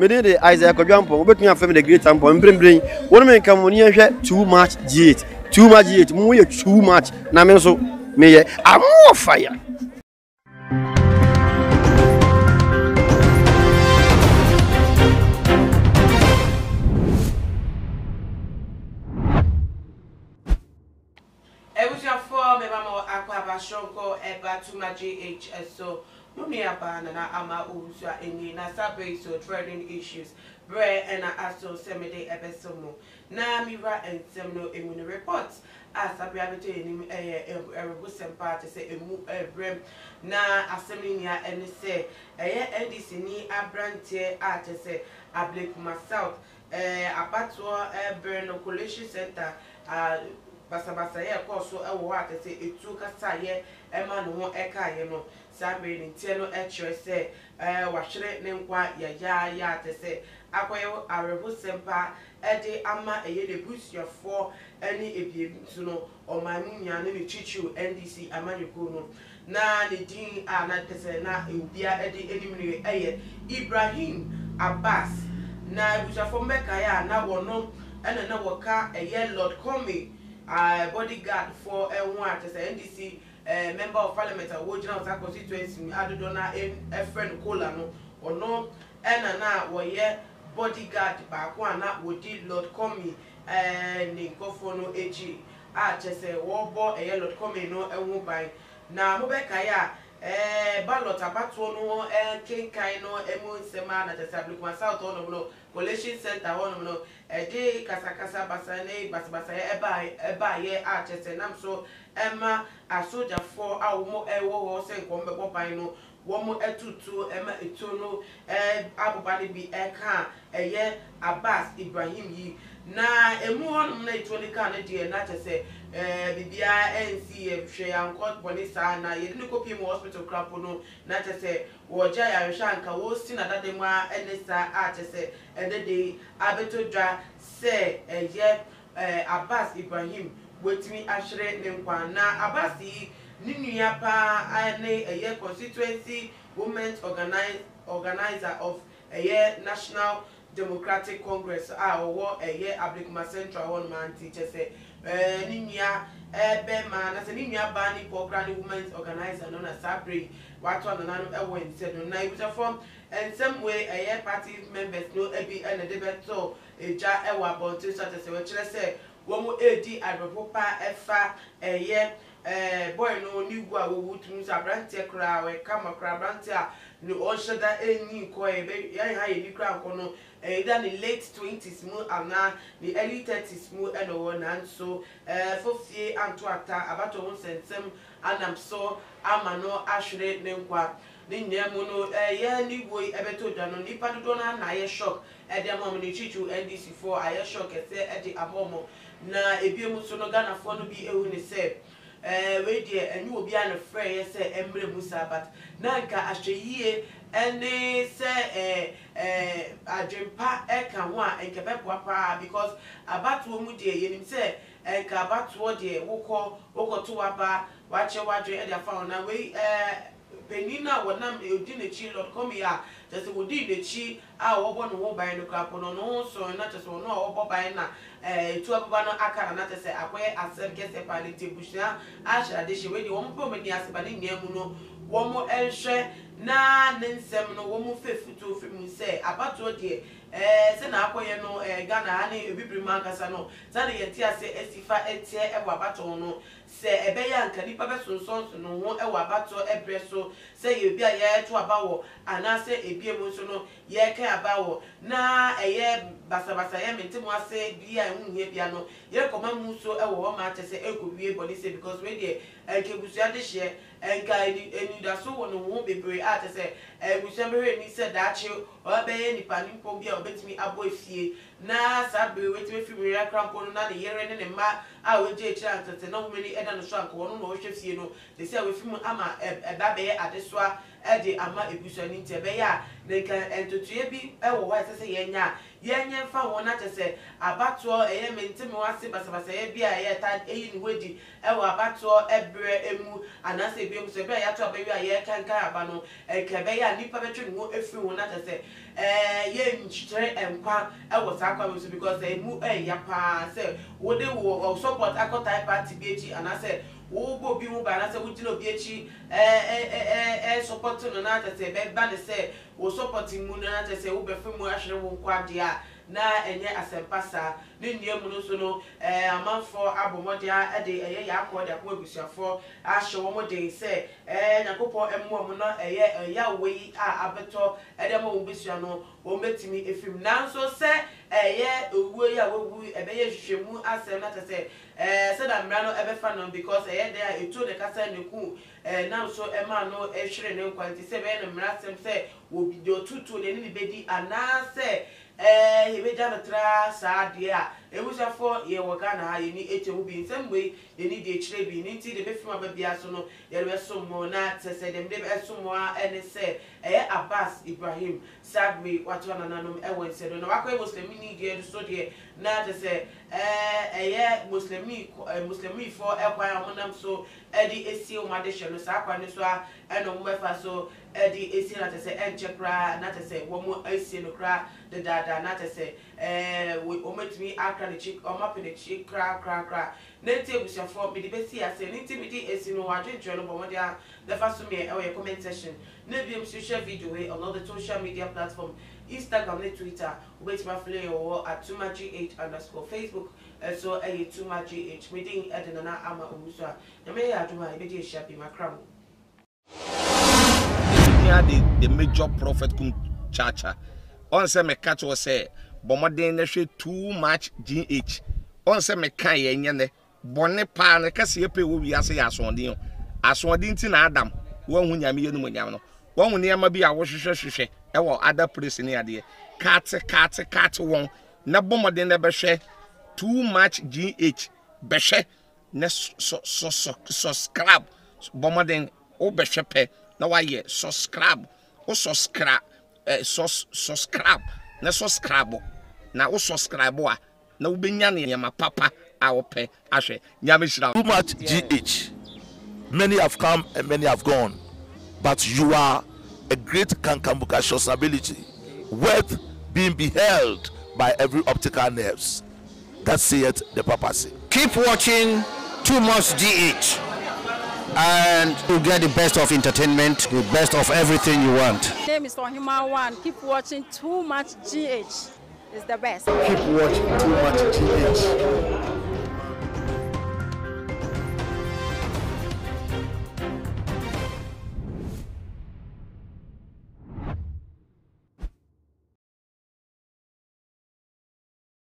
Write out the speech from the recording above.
me dey Isaac Odwampo obetun afem the great ampo mbrembren wonu me nka mo ni ehwe too much 𝑺hőt mo ye too much na me so me ye am fire. Abass so Mummy Abana ama usua eni na sabe so trading issues bre and aso semede ebesomo na mira and semno emu reports asabe abeto eni rebusem party say emu brem na assembly nia eni say NDC ni abrante ate say Ablekuma South abatwa bre no collation center Basa ye koso e wo ate se etu kasa ye e ma no ho e ka ye no sabe ni tie no e kire se wa hwere ne nkwa ya ate se akoyo arebu sempa e de ama eye de busuafo ani ebie ntu no o ma munya ne chichu NDC amanyeko no na ne din na tese na ubia e de enimire eye Ibrahim Abass na busuafo meka ya na wono ene na woka eye Lord Come bodyguard for one NDC member of parliament Wojina Osa constituency adodona a friend Kola no or no na woye bodyguard back one na wodi Lord Come ni kofo no eji chese wo bo Lord Come no enwo ban na mobeka ya ballot abato no kenkai no emu nsema na tese Ablekuma South no collation center no de kasakasa basane basabasa eba ye chese nam so ema asoja for awomo ewo se nkombe boban no womo etutu ema etono abobane bi eka eye Abass Ibrahim yi na emu honum na etonika na de na chese bibia NC hwe ankot bonisa na yedini kopi mu hospital crapo no na chese woja ya hwe anka wo si na dademu enesa chese endede abetodwa se eye Abass Ibrahim wetimi ahwere ne nkwa na Abass yi ninuya pa ane eye constituency women's organizer of eye National Democratic Congress owo eye Ablekuma Central one man teacher say ninuya be man na se ninuya ba ni program women's organizer no na sabre wato na nanu ewo nse no na ibuja form and some way eye party members no ebi na de beto eja ewo abonto so se we kire se wo mo edi agbopa efa eye boy no ni gu a wo wutum so abrante kra we kama kra abrante a no onshada eni ko ebe yan ha ye ni kra nko no either the late 20s mu ana the early 30s mu eno na nso fofie anto ata abato won sensem anam so amano ahwere ne nkwa ni nyemu no ye ni go ebeto dwa no nipa dodo na ye shock e de amom ni chichu NDC for aye shock e se e de amomo na ebiemu so no Ghana for no bi ehu ni se we de enyu obi an frɛ ye se emre musa but na nka ahwehie ene se adwempa eka ho a enke beboa pa because abatoɔ mu de yenim se enka abatoɔ de wokɔ to aba wache wadwe e de afa na we penina wonam odi nechi Lord Come ya just wodi nechi a wo bo no wo ban no krapo no no so na just wo no wo bo ban na tu ababa no akara na tese akoye asem kese palite bushia a shara de she we di wo mo po mani aseba ne niamu no wo mo enhwe na ne nsem no wo mo fefuto fimu se abato de se na akoye no Ghana ani ebibiri mankasa no za ne yeti ase esifa etie ewa abato no se ebeya nka nipa be sonson no ho ewa abato ebre so se ye bia ye to abawo ana se ebiemu so no ye ka abawo na eye basabasa ye mentemu ase bia ehunhie bia no ye koma mu so ewo ho ma tese ekowie body say because we dey kebusu ade hye enka eni da so wono ho bebre a tese ebusu bebre ni se daachi o be ye nipa nimpo bia obetimi abo efie na sabe wetimi fi mira krampo no na ne yere ne ma a weje echi antete na wumeni eda no so anko wono no hwe fie no te se we fi mu ama eba be adesoa ede ama ebusu ani nte be ya ne kan entotue bi ewo wa se yenya fa wona tese abato eye mentimi wase basabasa ye bia ye ta eyi ni wedi ewo abato ebre emu anase bi emu se be ya to abawi aye kankan aba no ekebe ya nipa betwe no efiri wona tese ye nchitre enkwa was aqua because they move yapa say what they will support akota party BG and I said wo go bi mu ba na say wo gino BG support no na say be ba say wo supporting mu na say wo be fe mu ahwere wo kwa dia na enye asempasa ne nnuamu no so no amanfo abomodia e de eye yakọ de akọ abusuafo ahye wo mo de say nyakopo emu omo no eye ya we abeto e de mo busua no wo metimi efim nanso say eye owu ya wowu ebe ye hwehwemu asem na say say da mra no ebe fa no because eye de eto de kasa ne ku nanso ema no ehwere ne nkwanti say be ne mra asem say wo bi do tutu ne ni bedi ana say he be jana tra sa dia e wusa for ye wogana ha ye ni eche wo bi nsem we ye ni de chire bi ni ti de be fima ba bia so no ye be so mo na tese dem de be so mo a ene se Abass Ibrahim sadwe watu ananom e wense do na wakwa muslimi ni de so de na tese muslimi for e kwa amonam so e di esi o ma de hye no sa kwa ne so a eno mo fa so e di esi na tese enche kra na tese wo mo esi no kra de dada na tese we ometimi akra ne chick o map ne chick kra na ti ebusiafo me di besi ase ni ti me di esi no wadwedwe no bo dia the first me e we comment section na bi em share video we on all the social media platform Instagram and Twitter obetima follow at @𝐒oldier_, Facebook so @𝐒oldier me din edena ama omusua na me ya aduma e be di share bi makram the major prophet kun chacha on say me catch was say bomoden na hwe too much GH on say me kan ye nyene bone pa na kase epe wo wi ase ya asondin ti na adam wo hu nyame ye no nyam no wo hu ne ma bi a wo hwehwehwehwe e wo other place ne ade kat won na bomoden na be hwe too much GH be hwe na subscribe bomoden o be hwe pe na wa ye subscribe o subscribe subscribe na subscribe na o subscribe a na wo benya ne yama papa a wo pe ahwe nyame shira too much GH. Many have come and many have gone, but you are a great kankambuka ability worth being beheld by every optical nerves. That saith the papacy. Keep watching Too Much GH and you get the best of entertainment, the best of everything you want. My name is Ibrahim. Keep watching Too Much GH. It's the best. Keep watching Too Much GH.